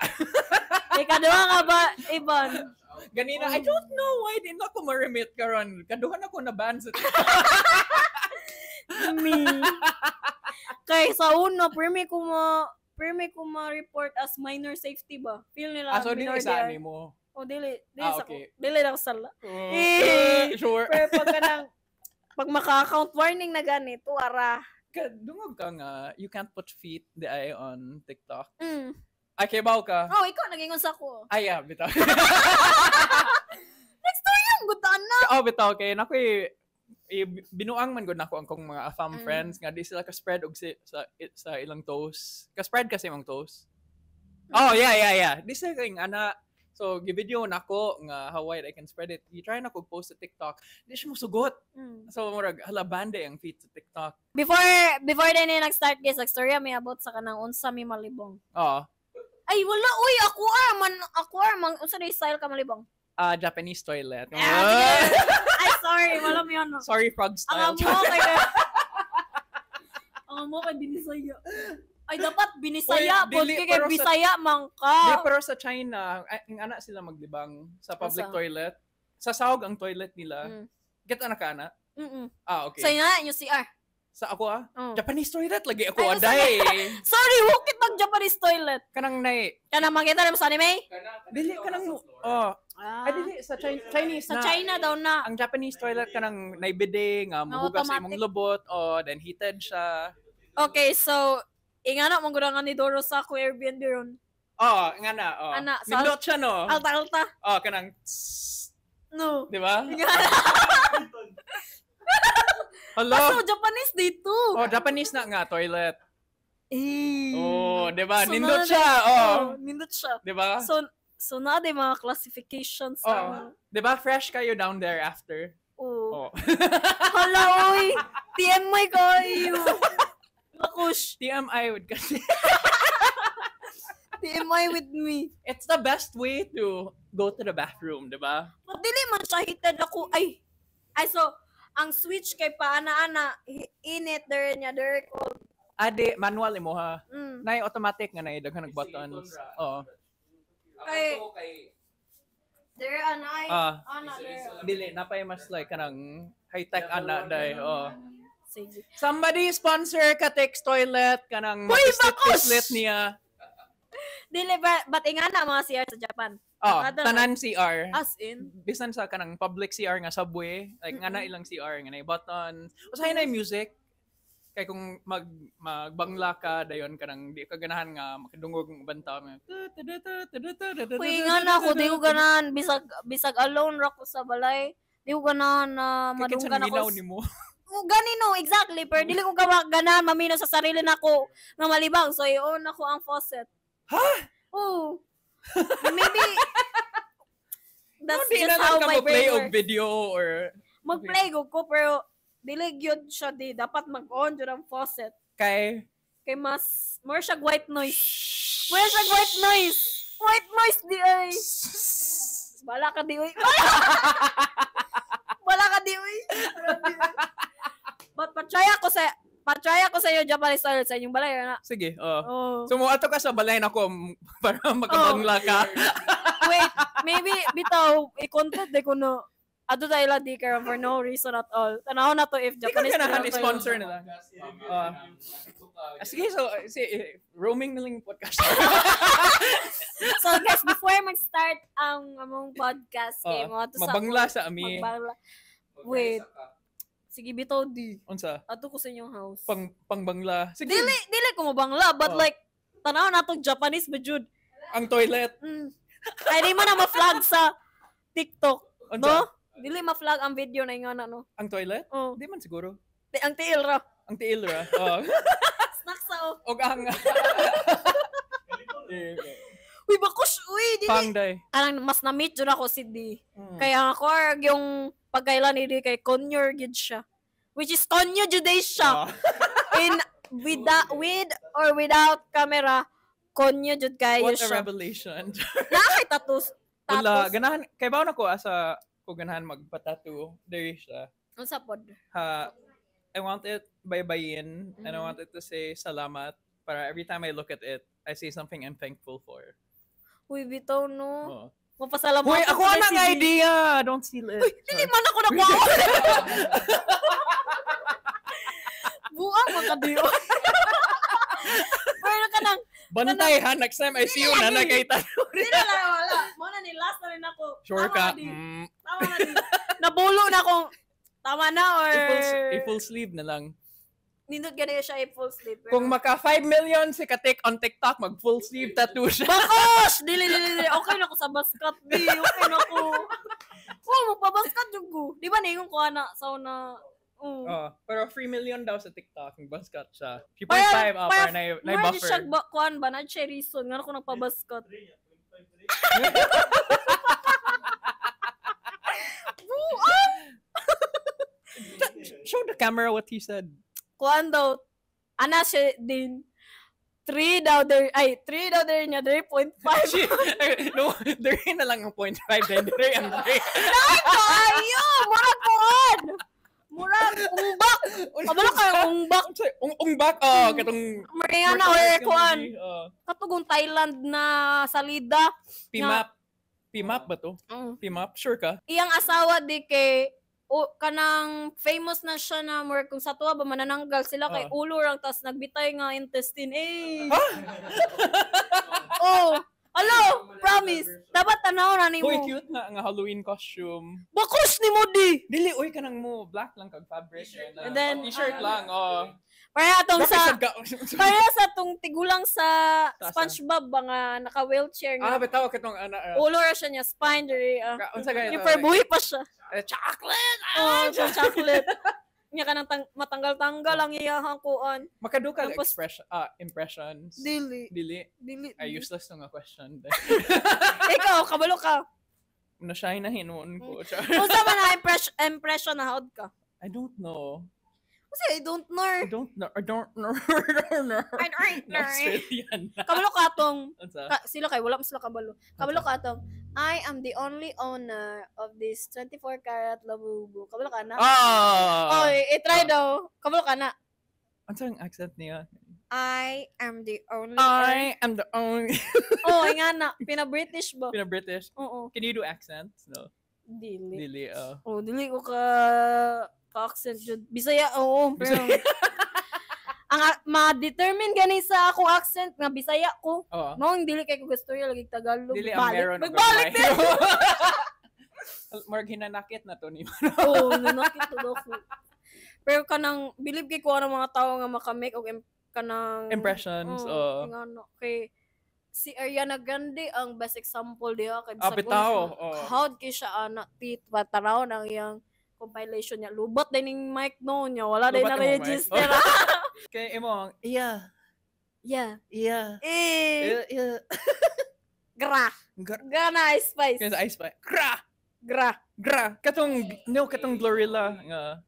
Kaduha nga ba iban? Ganina, I don't know why di na ako ma-remit karon. Kaduhan ako na ban sa TikTok. Me. Kay sa una, Permi ko ma-report as minor safety ba? Feel nila So minor di isa di. ni mo. Dili sa okay. Dili lang sala. Sure. Pero pag maka-account warning na ganito, ara. Dungog ka nga, you can't put feet the eye on TikTok. Mm. Ay, kibaw ka. Ikaw nagingon sa ko. Ay, yeah, bitaw. Next time yung gutaan na. Bitaw, kay naku binuang man gud nako ang kong mga afam friends nga di sila ka-spread og sa ilang toes. Ka-spread kasi mong toes. Yeah. Di sila kay ana. So, gi-video nako nga how wide I can spread it. I-try na ko post sa TikTok. Di siya mosugot. So, murag hala bande ang feet sa TikTok. Before din nag-start guys, storya may abot sa kanang unsa mi malibong. Ay wala ako man unsa na style ka malibong? Japanese toilet. Ay sorry, wala mi ano. Sorry, frog style. Ang mo kay Mo kay binisaya. Ay, dapat binisaya. Uy, Pwede dili, kay pero sa- bisaya man Di, ka. pero sa China, ang anak sila maglibang sa public Asa? toilet. Sa sahog ang toilet nila. Mm. Get anak ka na? Mm-mm. Okay. Sa ina, yung CR. Sa ako Oh. Japanese toilet lagi ako Ay, aday. Sorry, hukit mag Japanese toilet. Kanang nay. Kana makita naman sa anime? Dili kanang ay dili sa Chinese Sa na. China daw na. Ang Japanese toilet kanang naibide nga mahugas sa imong automatic. lubot then heated siya. Okay, so ingana mong gurangan ni Doro sa ako Airbnb ron. Nga na. Ana, sa- Nindot siya no. Alta. Kanang No. di ba? Ingana. Hello. So, Japanese dito. Japanese na nga toilet. Eh. Di ba? So, Nindot na- siya. Nindot siya. Di ba? So na di mga classifications. Di ba fresh kayo down there after? Oh. Hala, oy. TMI kayo. Lakush. TMI would kasi. TMI with me. It's the best way to go to the bathroom, di ba? But dili man siya heated ako. Ay, so, ang switch kay paana-ana, init, there niya, there cold. Ade, manual mo ha. Mm. Nay automatic nga nay daghan buttons. Kay, there, anay. Ana, there. Dili napay mas like kanang high-tech ana day. Sige. Somebody sponsor Katex toilet kanang Uy, pislit niya. Dili ba, ba't ingana mga CR sa Japan? Ada na. Tanan CR. As in? Bisan sa kanang public CR nga subway, like nga na ilang CR nga na buttons. Usahay na yung music. Kay kung magbangla ka dayon kanang di ka ganahan nga makadungog ng banta mo. Uy, ingana ako, di ko ganahan, bisag alone ra ko sa balay. Di ko ganahan na madunggan ako. Nimo. Ganino, exactly. Pero dili ko ganahan mamino sa sarili na ko nga malibang. So, i-on ako ang faucet. Ha? Oo. Maybe, that's Hindi just na how lang ka my mag-play brain og works. video or Mag-play ko, pero dili yun siya di. Dapat mag-on yun ang faucet. kay Kay mas, more siya white noise. More siya white noise. White noise di ay. Bala ka di uy. Bala ka di uy. But patraya ko sa iyo Japanese toilet sa inyong balay na. sige, Oh. So mo ato ka sa balay nako para makabangla ka. Wait, maybe bitaw i-content de kuno. Ato tayo lang di karon for no reason at all. Tanaw na to if Di ka Japanese ganahan toilet. i-sponsor nila. Sige, so roaming na lang yung podcast. So guys, before mag-start ang among podcast kay mo ato sa Mabangla sa ami. Magbangla. Wait, sige bitaw di. Unsa? Ato ko sa inyong house. Pangbangla. Sige. Dili ko mabangla, but Oh. like tanaw na to Japanese ba jud. Ang toilet. Ay di man na ma-flag sa TikTok, Unsa? no? Dili ma-flag ang video na ingana no. Ang toilet? Oh, Di man siguro. ang tiil ra. Ang tiil ra. Snacks sa oh. Og ang Uy, bakush, uy, dili. pangday. Anang mas na-meet jud ako si D. Kaya ako yung pagkailan ni D kay Conyor gid siya. Which is Conyo jud day siya. In with or without camera, Conyo jud kayo What a siya. revelation. Nakay tattoos. Wala, ganahan kay bawo na ko asa ko ganahan magpa-tattoo. There siya. Unsa pod? I want it baybayin and I want it to say salamat para every time I look at it, I see something I'm thankful for. Uy, bitaw no. Oh. Mapasalamat. Hoy, ako kay ang si D. idea. Don't steal it. Dili man ako nakuha. Buang makadiyo. Pero ka nang, Bantay ha, next time I see you na kay tattoo. hindi na lang, wala. Muna ni last na rin ako. Sure Tama ka. na di. Tama na di. Nabulo na akong, tama na or, I-full sleeve na lang. nindot ganyan siya i-full sleeve. Kung maka 5 million si Katik on TikTok, mag full sleeve tattoo siya. Bakos! Dili. Okay na ko sa basket, di. Okay na ko. Oh, magpabasket yung ko. Di ba na yung ko na, sauna, Pero 3 million daw sa TikTok, yung basket siya. 3.5 Para- para na Mura di siya buffer. kuan ba? Na siya reason. Nga ako nagpabasket. Show the camera what he said. Kuan daw, ana siya din. 3 daw there niya, 3.5. No, there na lang ang 0.5 then there ang there. Ay, kaayo! Mura kuan! Murag, umbak. Kabalo ka, umbak. Ungbak, katong Mariana or kuan. Katugong Thailand na salida. Pimap ba to? Pimap, sure ka? Iyang asawa di kay kanang famous na siya na more kung sa tuwa ba manananggal sila kay ulo lang tas nagbitay nga intestine. Oh, hello, promise. Dapat tanaw na nimo. Uy, cute nga Halloween costume. Bakos ni mo di. Dili, uy, kanang mo, black lang kag fabric. And then, t-shirt lang, Para atong Para sa tong tigulang sa SpongeBob ba nga naka-wheelchair nga. bitaw katong Ulo ra siya niya, spine diri. Unsa gaya to? Iperbuhi pa siya. Chocolate! Siya chocolate. Nya kanang matanggal-tanggal ang iyahang kuan. Makadukal Tapos- impressions. Dili. Dili. Ay, useless na nga question. Ikaw, kabalo ka. Na-shy na hinuon ko. Unsa man na impression na haod ka? I don't know. Kasi I don't know. I don't know. I don't know. Australian na. Kabalo ka atong Unsa? sila kay wala mo sila kabalo. Kabalo ka atong I am the only owner of this 24 karat labubu. Kabalo ka na? Oy, i-try daw. Kabalo ka na. Unsa ang accent niya? I am the only I am the only nga na. Pina-British ba? Pina-British. Oo. Can you do accents? No. Dili. Dili. Dili ko ka-accent jud. Bisaya, oo. Pero, ang ma-determine gani sa akong accent nga Bisaya ko. Mao dili kay ko gusto lagi Tagalog. Dili ang meron. Magbalik din. Marg hinanakit na to ni. Nanakit to daw ko. Pero kanang believe kay ko ang mga tao nga makamake og kanang Impressions. Kay si Ariana Grande ang best example diha kay bitaw. How kay siya anak tanaw nang iyang compilation niya. Lubot din yung mic no niya. Wala din na register. Kay imong yeah. Gra. Gana spice. Kaya sa ice pa. Gra. Katong Glorilla nga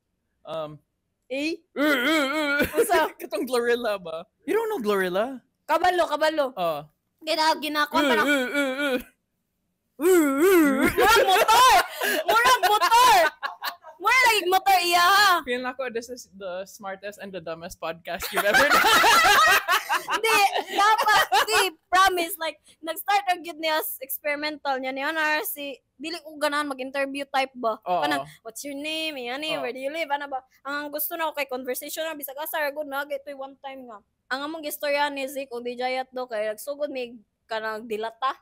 katong Glorilla ba? You don't know Glorilla? Kabalo. Ginakon pa na. Murag motor. Murag lagi motor iya ha. Feel na ko, this is the smartest and the dumbest podcast you've ever done. Hindi, dapat, promise, like, nag-start ang yun niya experimental niya niya na dili ko ganahan mag-interview type ba? Kanang, what's your name? Where do you live? Ano ba? Ang gusto na ko kay conversation na, bisag asar, good na, ito'y one time nga. Ang among istorya ni Zik, o di jayat do, kay nagsugod may kanang dilata.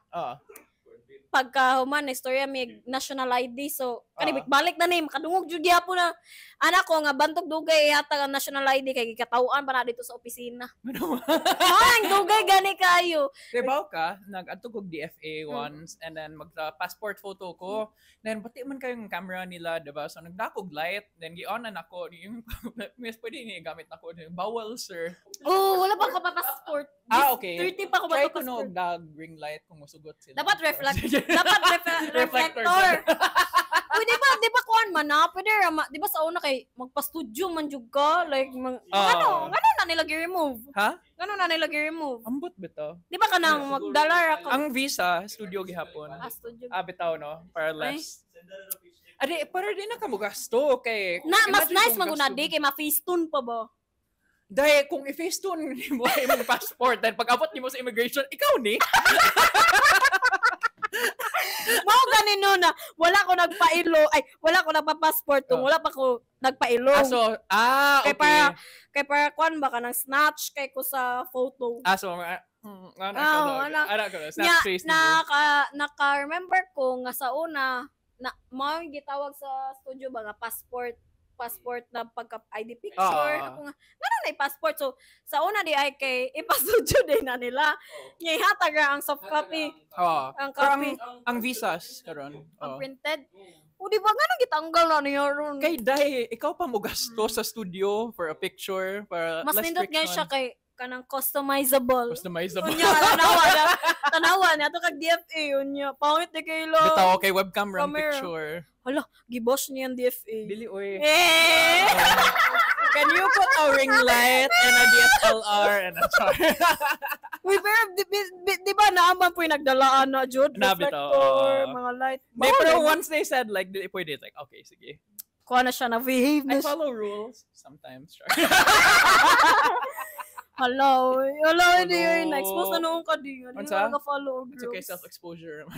Pagka human istorya may national ID so kanibik balik na name kadungog jud gyapon na anak ko nga bantog dugay yata ang national ID kay gikatawaan pa na dito sa opisina. Ang dugay gani kayo. Diba ka nag-adto kog DFA once and then passport photo ko then pati man kayong camera nila diba so nagdakog light then gi-on na nako yung miss pwede ni gamit nako bawal sir. Wala pa ko pa passport. Okay. 30 pa ko ba try pa ko no dag ring light kung musugot sila. Dapat reflector. Uy, di ba kuan man na? Pwede di ba sa una kay magpa-studio man jud ka like ano na nila gi-remove? Ha? Ano na nila gi-remove? Ambot bitaw. Di ba kanang magdala ka? Ang visa studio gihapon. Studio. Bitaw no para less. Para di na ka mo gasto kay mas nice maguna di kay ma-facetune pa ba? Dahil kung i-facetune mo imong passport then pag abot nimo sa immigration ikaw ni. Mao ganino na wala ko nagpailo wala ko nagpa-passport wala pa ko nagpailo. Okay. Kay para kuan ba kanang snatch kay ko sa photo. Naka-remember ko nga sa una na mao gitawag sa studio ba nga passport na pagka-ID picture. Ako nga, gano'n na passport. So, sa una di ay kay ipasudio din na nila. Ihatag ang soft copy. Ang copy. Ang visas, karon. Ang printed. O di ba gano'n gitanggal na niya ron? Kay Day, ikaw pa mo gasto sa studio for a picture, para mas less nindot nga siya kay kanang customizable. Unya, tanawa niya. Ito kag DFA. Unya, pangit na kayo lang. Bitaw, kay webcam ram picture. Hala, gibos niya ang DFA. Dili, oy. Can you put a ring light and a DSLR and a char? Uy, pero di ba naaman po yung nagdalaan na, Jude? Nabitaw. Reflector, mga light. Pero once they said, like, dili pwede, like, okay, sige. kuha na siya, na-behave I na siya. follow rules sometimes. Hello, hindi Hello. yun. Na-expose na noong ka di. Hindi Unsa? ka follow It's okay, girls. self-exposure.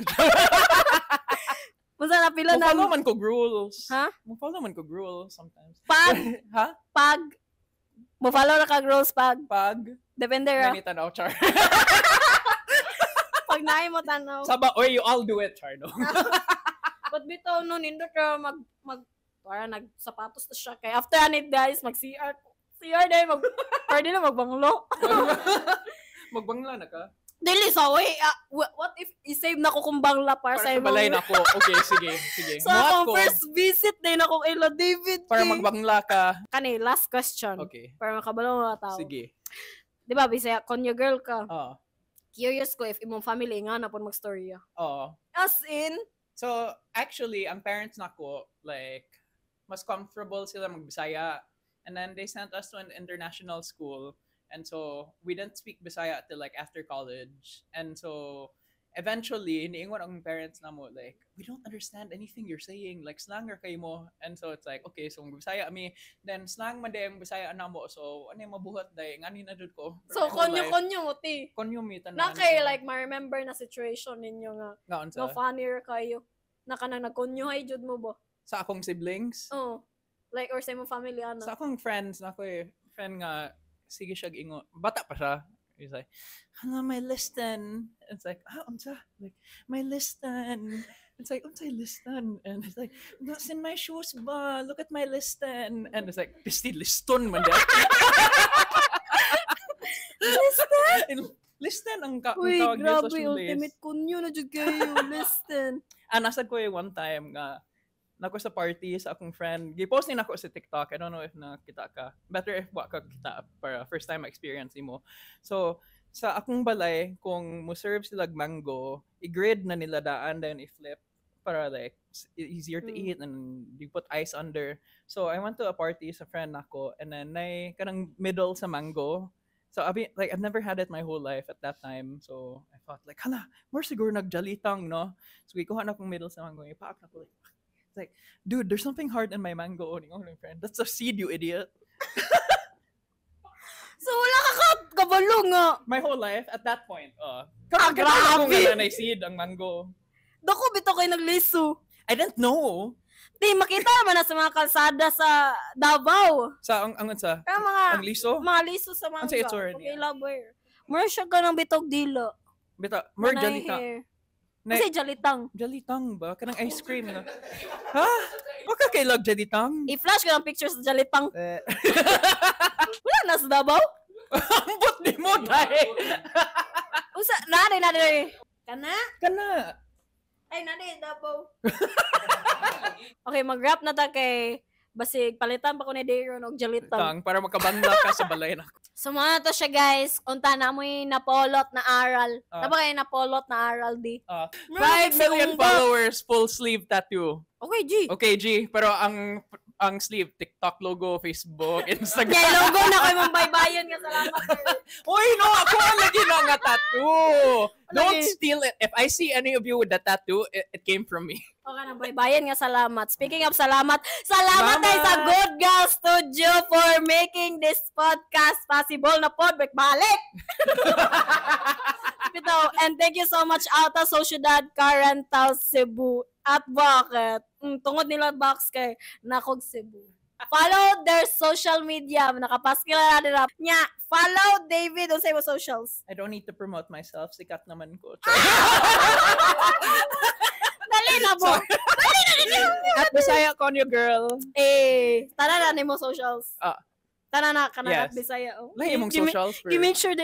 Unsa na pila na. Follow man ko rules. Ha? Follow man ko rules sometimes. Pag, Ha? mo follow na ka girls pag. Pag Depende ra. ganita na char. Pag naay mo tanaw. Saba, or you all do it, char, no? But bitaw no, nindot ra para nagsapatos na siya. Kaya after anit guys, mag-CR. CR dahil pwede na magbanglo. Magbangla na ka? Dili sa way. What if i-save na ko kung bangla para sa Para sa balay na ko. Okay, sige. So akong first visit din ako kay La David. Para magbangla ka. Kani, last question. Okay. Para makabalo mga tao. Sige. Di ba, Bisaya, konyo girl ka. Oo. Curious ko if imong family nga na po mag-storya. Oo. As in, So, actually, ang parents na ko, like, mas comfortable sila mag-Bisaya. And then they sent us to an international school. And so, we didn't speak Bisaya till like after college. And so, eventually, iniingon ang parents na mo, like, we don't understand anything you're saying. Like, slanger kayo mo. And so, it's like, okay, so Bisaya mi. Then, slang man yung Bisaya na mo. So, ano yung mabuhat day? Ngani na dud ko. so konyo mo, ti. Konyo mi tanan. Na kay, like, ma-remember na situation ninyo nga. Ngaon No sa, funnier kayo. Na ka nang nagkonyo ay jud mo ba? sa akong siblings. Oo. Like, or sa imong family, ano. Sa akong friends, na ako friend nga, sige siya ingo. Bata pa siya. He's like, hello, my listen. It's like, unsa? Like, my listen. It's like, unsa listen? And it's like, that's in my shoes ba? Look at my listen. And it's like, pisti, liston man dyan. Listen? Listen ang Uy, tawag niya sa grabe, shoelace. ultimate konyo na jud kayo. Listen. Nasad ko one time nga, nako sa party sa akong friend. Gipost ni nako sa TikTok. I don't know if nakita ka. Better if wa ka kita para first time experience mo. So, sa akong balay, kung mo serve sila mango, i-grade na nila daan, then i-flip para like easier to eat and you put ice under. So, I went to a party sa friend nako and then kanang middle sa mango. So, like, I've never had it my whole life at that time. So, I thought like, hala, more siguro nagjalitang, no? So, ikuha na akong middle sa mango. Ipaak na ko like, like, dude, there's something hard in my mango. Friend. That's a seed, you idiot. So, wala ka kabalo nga. My whole life, at that point, grabe! Kung na seed ang mango. Dako bito kayo nagliso. I didn't know. Di, makita naman na sa mga kalsada sa Davao. Sa, ang sa, Kaya mga, ang liso? mga liso sa mangga. Ang sa itsura Okay, niya? lover. Mura siya ka ng bitog dilo. Bita, more Manay jalita. hair. Na- Kasi jalitang. Jalitang ba? Kanang ice cream na. Ha? Baka kay love jalitang? I-flash ko ng pictures sa jalitang. Eh. Wala na sa Davao. Ambot ni mo, dahil. Usa, nade. Kana? Kana. Ay, nade, Davao. Okay, mag-wrap na ta kay basig palitan pa ko ni Dayron og jalitang. Tang, para makabangla ka sa balay na. So, mga to siya, guys. Unta na mo yung napolot na aral. Taba kayo napolot na aral, di? 5 million followers, full sleeve tattoo. Okay, G. Okay, G. Pero ang sleeve, TikTok logo, Facebook, Instagram. Yeah, logo na kayo mong baybayon nga. Salamat. Uy, no, ako ang lagi na nga tattoo. Don't Lagi. steal it. If I see any of you with that tattoo, it came from me. Okay na, baybayon nga. Salamat. Speaking of salamat Salamat. tayo sa Good Girl Studio for making this podcast possible na pod. Balik! Ito, and thank you so much, Alta Sociedad, Carantal, Cebu. At bakit? Tungod nila box kay Nakog Cebu. Follow their social media. Nakapaskila na nila. Nya, follow David on sa mo socials. I don't need to promote myself. Sikat naman ko. Dali na mo. At Bisaya Konyo Girl. Tara na ni mo socials. Tara na, Yes. kanang Bisaya. Oh. Lahi mong socials. You make sure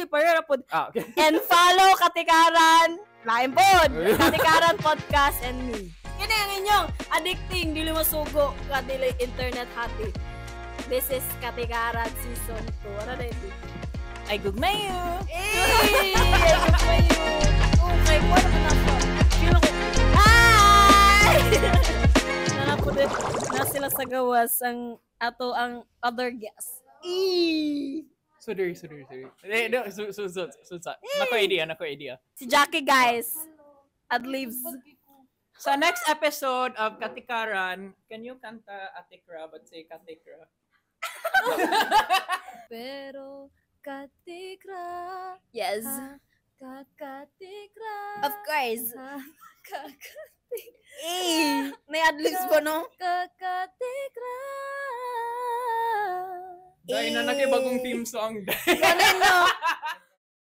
para po. Okay. And follow Katikaran, Lain Pod, Katikaran Podcast, and me. Kini ang inyong addicting, dili masugo, kadili internet hati. This is Katikaran Season 2. Ano na ito? Ay, gugmayo. Ay, kayo. Okay, wala na po. Feel ko. Hi! Nanapod na sila sa gawas ang ato ang other guest. Sudiri. No, Nako idea. Si Jackie, guys. Adlibs. Sa next episode of Katikaran, can you kanta Atikra but say Katikra? Pero katikra. Yes. Kakatikra. Of course. Kakatikra. May adlibs ba, no? Kakatikra. Dahil na nakibagong theme song. Ganun, no?